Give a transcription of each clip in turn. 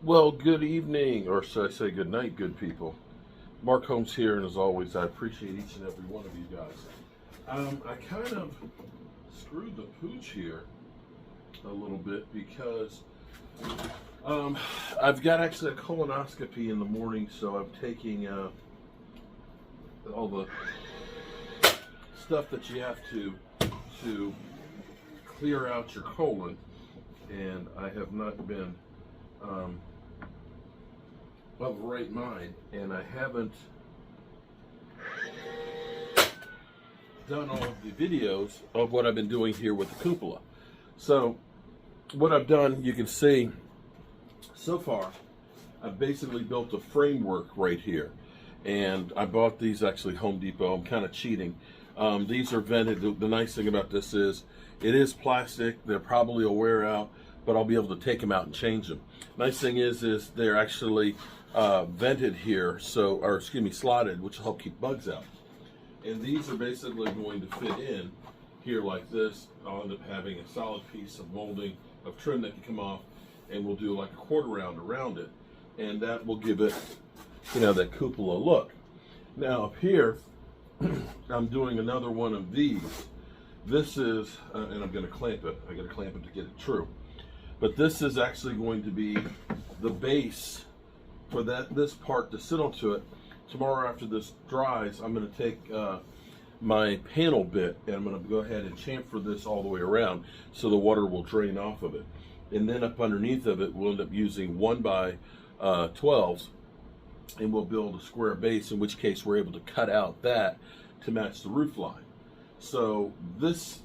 Well, good evening, or should I say good night, good people. Mark Holmes here, and as always, I appreciate each and every one of you guys. I kind of screwed the pooch here a little bit because I've got actually a colonoscopy in the morning, so I'm taking all the stuff that you have to clear out your colon, and I have not been of right mind, and I haven't done all of the videos of what I've been doing here with the cupola. So what I've done, you can see so far, I've basically built a framework right here, and I bought these actually Home Depot. I'm kind of cheating. These are vented. The nice thing about this is it is plastic. They're probably a wear out, but I'll be able to take them out and change them. Nice thing is they're actually vented here, slotted, which will help keep bugs out. And these are basically going to fit in here like this. I'll end up having a solid piece of molding of trim that can come off, and we'll do like a quarter round around it, and that will give it, that cupola look. Now up here, I'm doing another one of these. This is, and I'm going to clamp it. I got to clamp it to get it true. But this is actually going to be the base for this part to sit onto it. Tomorrow after this dries, I'm going to take my panel bit, and I'm going to go ahead and chamfer this all the way around so the water will drain off of it. And then up underneath of it, we'll end up using 1x12s, and we'll build a square base, in which case we're able to cut out that to match the roof line. So this,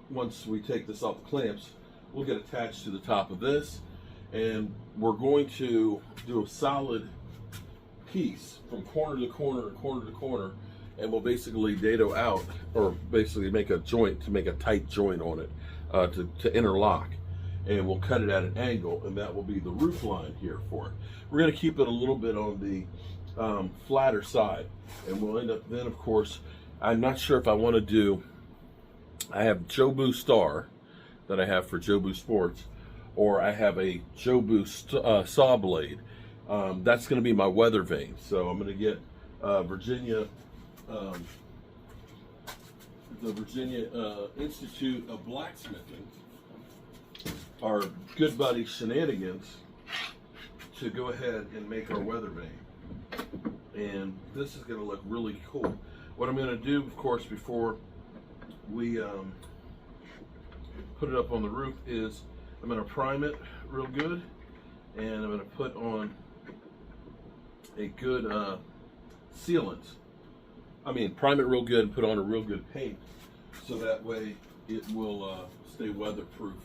once we take this off the clamps, will get attached to the top of this, and we're going to do a solid piece from corner to corner and corner to corner, and we'll basically dado out, or basically make a joint to make a tight joint on it to interlock, and we'll cut it at an angle, and that will be the roof line here for it. We're going to keep it a little bit on the flatter side, and we'll end up then, of course, I'm not sure if I want to do, I have Jobu Star that I have for Jobu Sports, or I have a Jobu saw blade. That's going to be my weather vane. So I'm going to get Virginia, the Virginia Institute of Blacksmithing, our good buddy Shenanigans, to go ahead and make our weather vane. And this is going to look really cool. What I'm going to do, of course, before we put it up on the roof is I'm going to prime it real good, and I'm going to put on a good sealant. Prime it real good and put on a real good paint, so that way it will stay weatherproof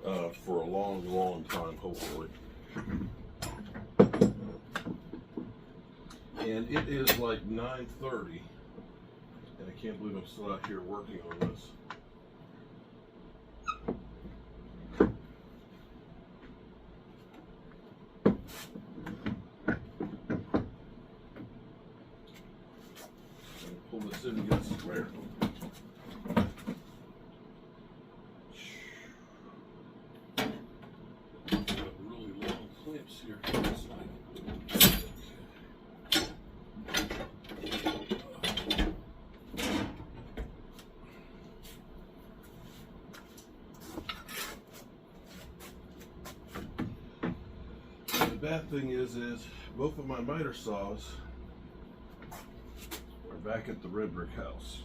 for a long, long time, hopefully. And it is like 9:30, and I can't believe I'm still out here working on this. Pull this in and get it square. Got really long clamps here. The bad thing is both of my miter saws are back at the red brick house.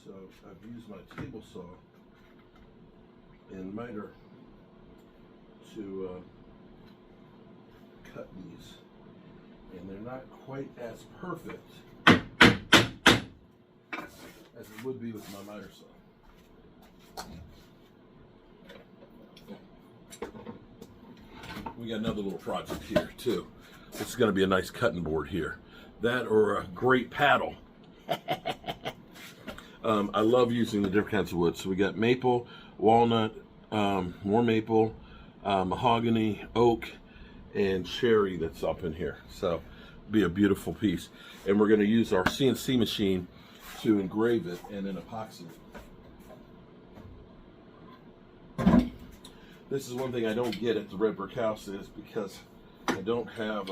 So I've used my table saw and miter to cut these, and they're not quite as perfect as it would be with my miter saw. We got another little project here too. This is going to be a nice cutting board here. That or a great paddle. I love using the different kinds of wood. So we got maple, walnut, more maple, mahogany, oak, and cherry that's up in here. So it'll be a beautiful piece. And we're going to use our CNC machine to engrave it and then epoxy it. This is one thing I don't get at the red brick house is because I don't have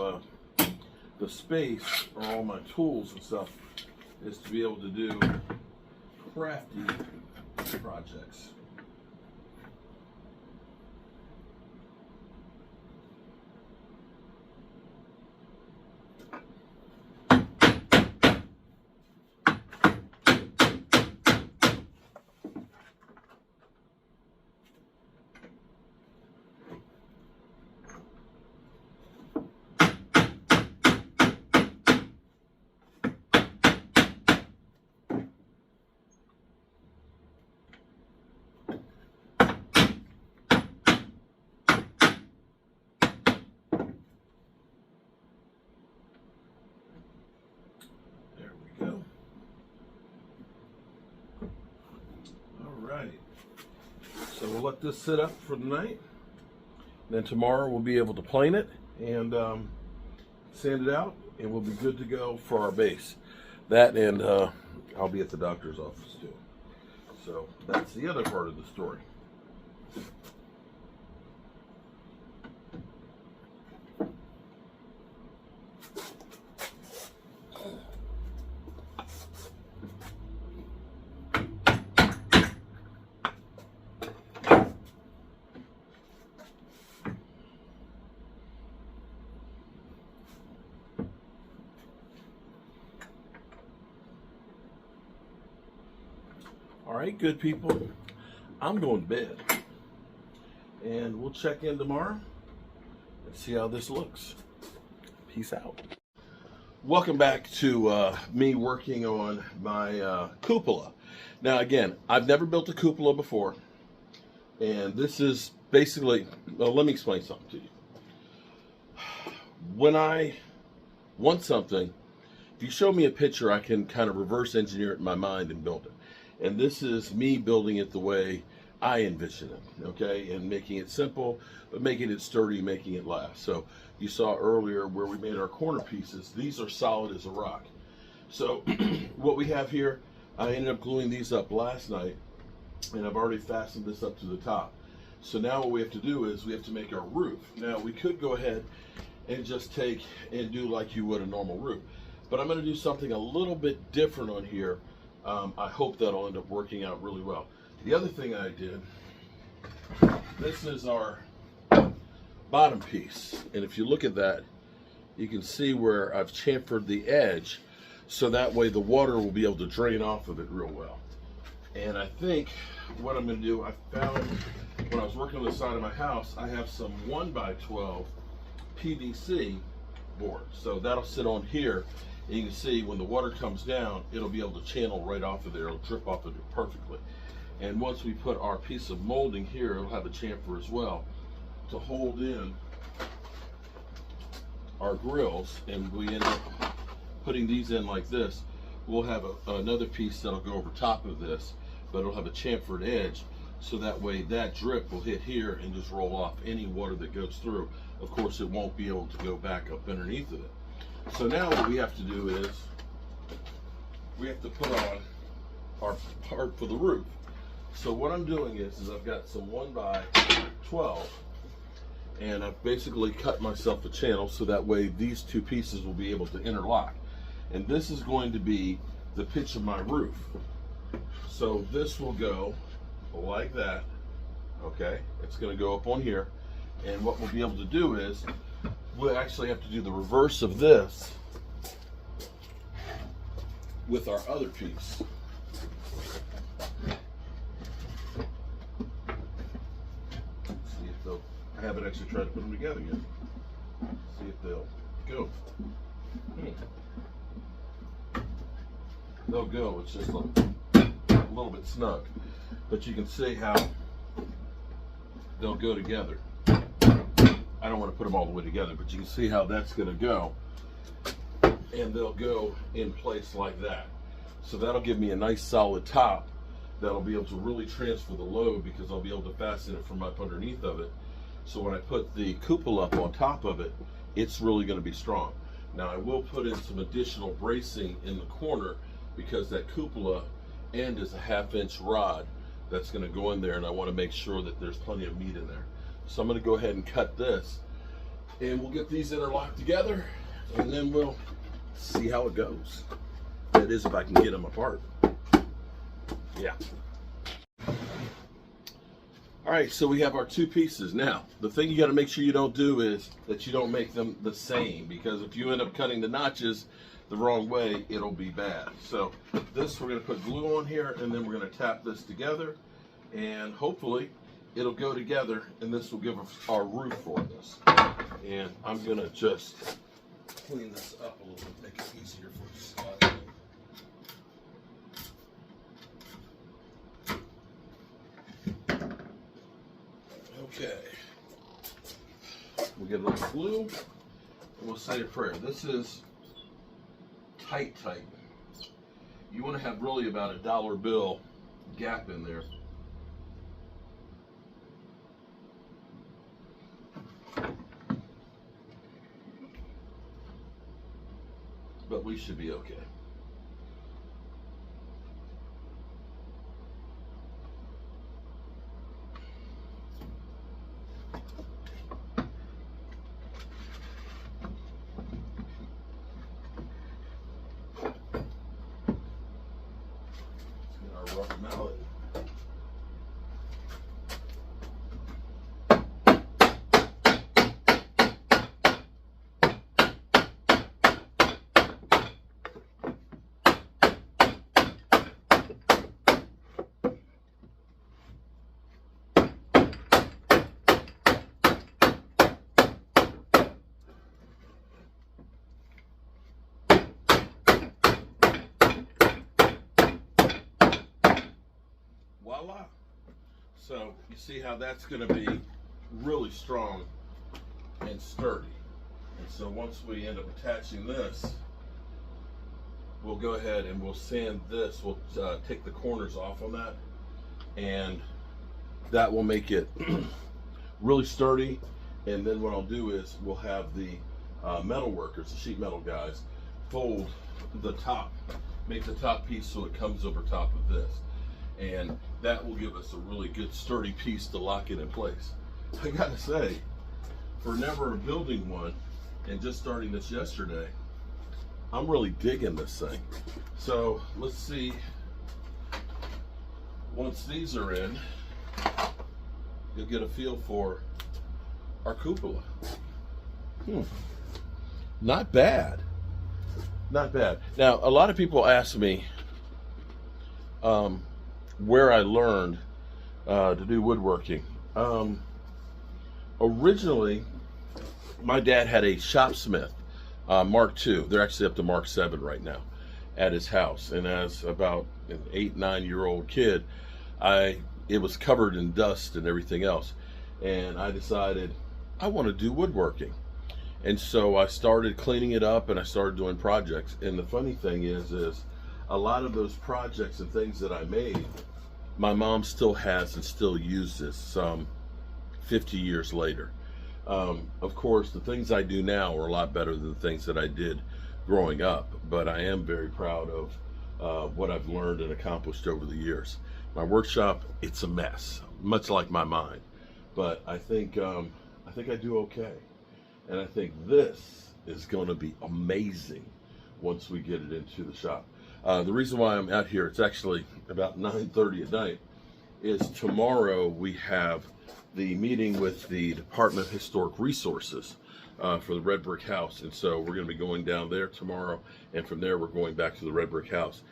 the space or all my tools and stuff is to be able to do crafty projects. So we'll let this sit up for the night. Then tomorrow we'll be able to plane it and sand it out, and we'll be good to go for our base. That and I'll be at the doctor's office too. So that's the other part of the story. All right, good people, I'm going to bed, and we'll check in tomorrow and see how this looks. Peace out. Welcome back to me working on my cupola. Now again, I've never built a cupola before, and this is basically, well, let me explain something to you. When I want something, if you show me a picture, I can kind of reverse engineer it in my mind and build it. And this is me building it the way I envision it, okay? And making it simple, but making it sturdy, making it last. So you saw earlier where we made our corner pieces. These are solid as a rock. So what we have here, I ended up gluing these up last night, and I've already fastened this up to the top. So now what we have to do is we have to make our roof. Now we could go ahead and just take and do like you would a normal roof. But I'm gonna do something a little bit different on here. I hope that'll end up working out really well. The other thing I did, this is our bottom piece. And if you look at that, you can see where I've chamfered the edge so that way the water will be able to drain off of it real well. And I think what I'm going to do, I found when I was working on the side of my house, I have some 1x12 PVC board. So that'll sit on here. And you can see when the water comes down, it'll be able to channel right off of there. It'll drip off of it perfectly. And once we put our piece of molding here, it'll have a chamfer as well to hold in our grills. And we end up putting these in like this. We'll have another piece that'll go over top of this, but it'll have a chamfered edge. So that way that drip will hit here and just roll off any water that goes through. Of course, it won't be able to go back up underneath of it. So now what we have to do is we have to put on our part for the roof. So what I'm doing is I've got some 1x12, and I've basically cut myself a channel so that way these two pieces will be able to interlock. And this is going to be the pitch of my roof. So this will go like that, okay? It's gonna go up on here. And what we'll be able to do is we'll actually have to do the reverse of this with our other piece. See if they'll, I haven't actually tried to put them together yet. See if they'll go. They'll go, it's just a little bit snug. But you can see how they'll go together. I don't want to put them all the way together, but you can see how that's going to go. And they'll go in place like that. So that'll give me a nice solid top that'll be able to really transfer the load because I'll be able to fasten it from up underneath of it. So when I put the cupola up on top of it, it's really going to be strong. Now I will put in some additional bracing in the corner because that cupola end is a 1/2 inch rod that's going to go in there, and I want to make sure that there's plenty of meat in there. So I'm going to go ahead and cut this, and we'll get these interlocked together, and then we'll see how it goes. That is, if I can get them apart. Yeah. All right, so we have our 2 pieces. Now, the thing you got to make sure you don't do is that you don't make them the same, because if you end up cutting the notches the wrong way, it'll be bad. So this, we're going to put glue on here, and then we're going to tap this together, and hopefully it'll go together, and this will give us our roof for this. And I'm going to just clean this up a little bit, make it easier for sliding. Okay, we'll get a little glue, and we'll say a prayer. This is tight. You want to have really about a $1 bill gap in there. But we should be okay. Rough mallet. Voila. So you see how that's going to be really strong and sturdy. And so once we end up attaching this, we'll go ahead and we'll sand this. We'll take the corners off on that, and that will make it really sturdy. And then what I'll do is we'll have the metal workers, the sheet metal guys, fold the top, make the top piece so it comes over top of this. And that will give us a really good sturdy piece to lock it in place. I gotta say, for never building one and just starting this yesterday, I'm really digging this thing. So let's see, once these are in, you'll get a feel for our cupola. Not bad. Not bad. Now, a lot of people ask me where I learned to do woodworking. Originally, my dad had a shopsmith, Mark II. They're actually up to Mark VII right now at his house. And as about an 8-9-year-old kid, it was covered in dust and everything else. And I decided I want to do woodworking. And so I started cleaning it up, and I started doing projects. And the funny thing is a lot of those projects and things that I made, my mom still has and still uses some 50 years later. Of course, the things I do now are a lot better than the things that I did growing up, but I am very proud of what I've learned and accomplished over the years. My workshop, it's a mess, much like my mind, but I think I do okay. And I think this is going to be amazing once we get it into the shop. The reason why I'm out here, it's actually about 9:30 at night, is tomorrow we have the meeting with the Department of Historic Resources for the red brick house. And so we're going to be going down there tomorrow, and from there we're going back to the red brick house.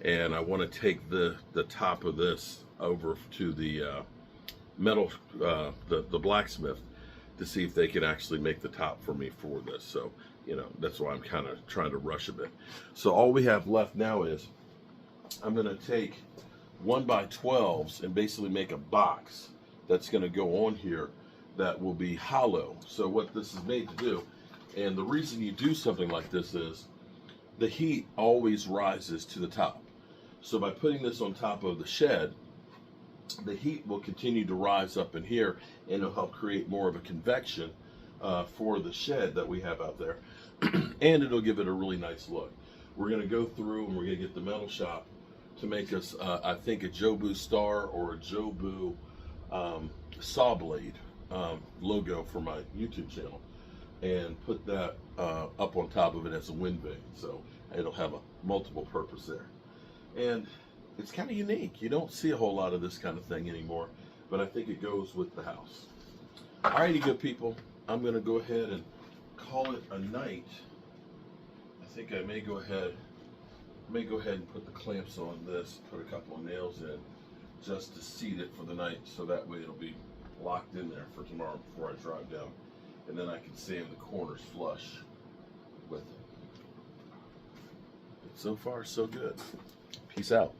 And I want to take the top of this over to the metal, the blacksmith, to see if they can actually make the top for me for this. So, you know, that's why I'm kind of trying to rush a bit. So all we have left now is I'm going to take 1x12s and basically make a box that's going to go on here that will be hollow. So what this is made to do, and the reason you do something like this is the heat always rises to the top. So by putting this on top of the shed, the heat will continue to rise up in here, and it'll help create more of a convection for the shed that we have out there, and it'll give it a really nice look. we're going to go through and we're going to get the metal shop to make us, I think, a Jobu Star or a Jobu saw blade logo for my YouTube channel, and put that up on top of it as a wind vane, so it'll have a multiple purpose there. And it's kind of unique. You don't see a whole lot of this kind of thing anymore, but I think it goes with the house. Alrighty, good people, I'm going to go ahead and call it a night. I think I may go ahead and put the clamps on this, put a couple of nails in, just to seat it for the night, so that way it'll be locked in there for tomorrow before I drive down, and then I can sand the corners flush with it. So far, so good. Peace out.